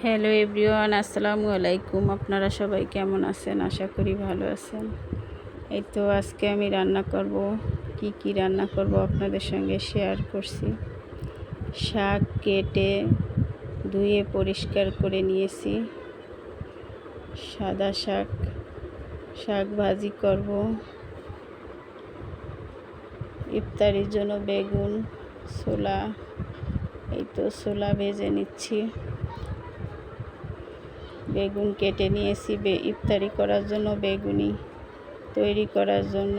Hello everyone, আসসালামু আলাইকুম। আপনারা সবাই কেমন আছেন? আশা করি ভালো আছেন। এই তো আজকে আমি রান্না করব। কি রান্না করব আপনাদের সঙ্গে শেয়ার করছি। শাক কেটে ধুয়ে পরিষ্কার করে নিয়েছি। সাদা শাক ভাজি করব। ইফতারির জন্য বেগুন, ছোলা, এই তো ছোলা ভেজে নিচ্ছি। বেগুন কেটে নিয়েছি ইফতারি করার জন্য, বেগুনি তৈরি করার জন্য।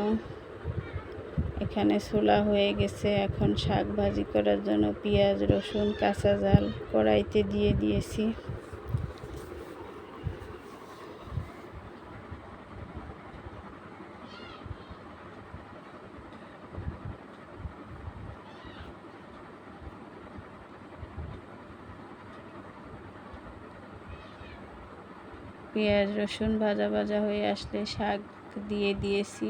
এখানে ছোলা হয়ে গেছে। এখন শাক ভাজি করার জন্য পেঁয়াজ, রসুন, কাঁচা ঝাল কড়াইতে দিয়ে দিয়েছি। পেঁয়াজ রসুন ভাজা ভাজা হয়ে আসলে শাক দিয়ে দিয়েছি।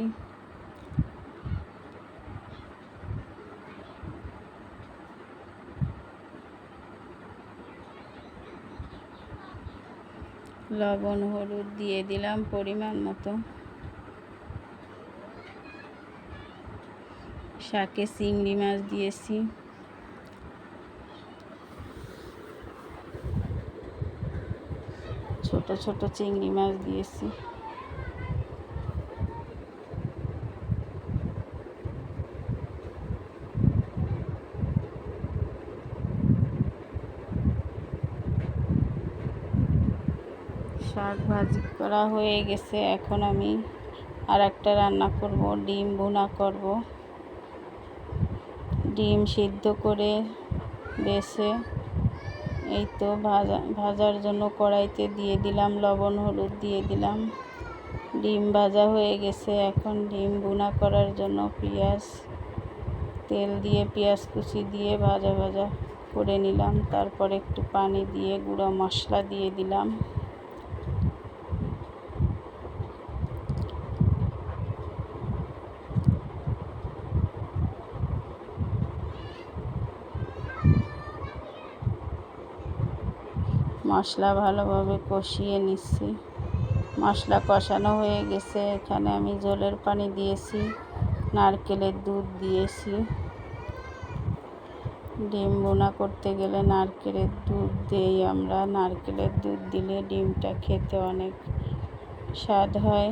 লবণ হলুদ দিয়ে দিলাম পরিমাণ মতো। শাকে চিংড়ি মাছ দিয়েছি। ছোট ছোট চিংড়ি মাছ দিয়েছি। শাক ভাজি করা হয়ে গেছে। এখন আমি আর একটা রান্না করব, ডিম ভুনা করব। ডিম সিদ্ধ করে বেছে এই তো ভাজার জন্য কড়াইতে দিয়ে দিলাম, লবণ হলুদ দিয়ে দিলাম। ডিম ভাজা হয়ে গেছে। এখন ডিম ভুনা করার জন্য তেল দিয়ে পেঁয়াজ কুচি দিয়ে ভাজা ভাজা করে নিলাম। তারপর একটু পানি দিয়ে গুঁড়ো মশলা দিয়ে দিলাম। মশলা ভালোভাবে কষিয়ে নিচ্ছি। মশলা কষানো হয়ে গেছে। এখানে আমি ঝোলের পানি দিয়েছি, নারকেলের দুধ দিয়েছি। ডিম ভুনা করতে গেলে নারকেলের দুধ দিই আমরা। নারকেলের দুধ দিলে ডিমটা খেতে অনেক স্বাদ হয়।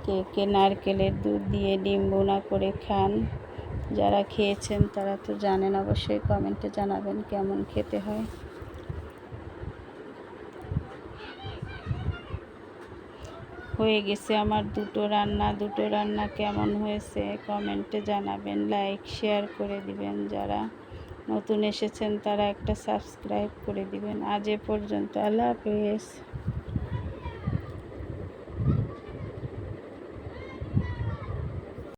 কে কে নারকেলের দুধ দিয়ে ডিম ভুনা করে খান? যারা খেয়েছেন তারা তো জানেন, অবশ্যই কমেন্টে জানাবেন কেমন খেতে হয়। হয়ে গেছে আমার দুটো রান্না কেমন হয়েছে কমেন্টে জানাবেন। লাইক শেয়ার করে দিবেন। যারা নতুন এসেছেন তারা একটা সাবস্ক্রাইব করে দিবেন। আজ এ পর্যন্ত, আল্লাহ হাফেজ।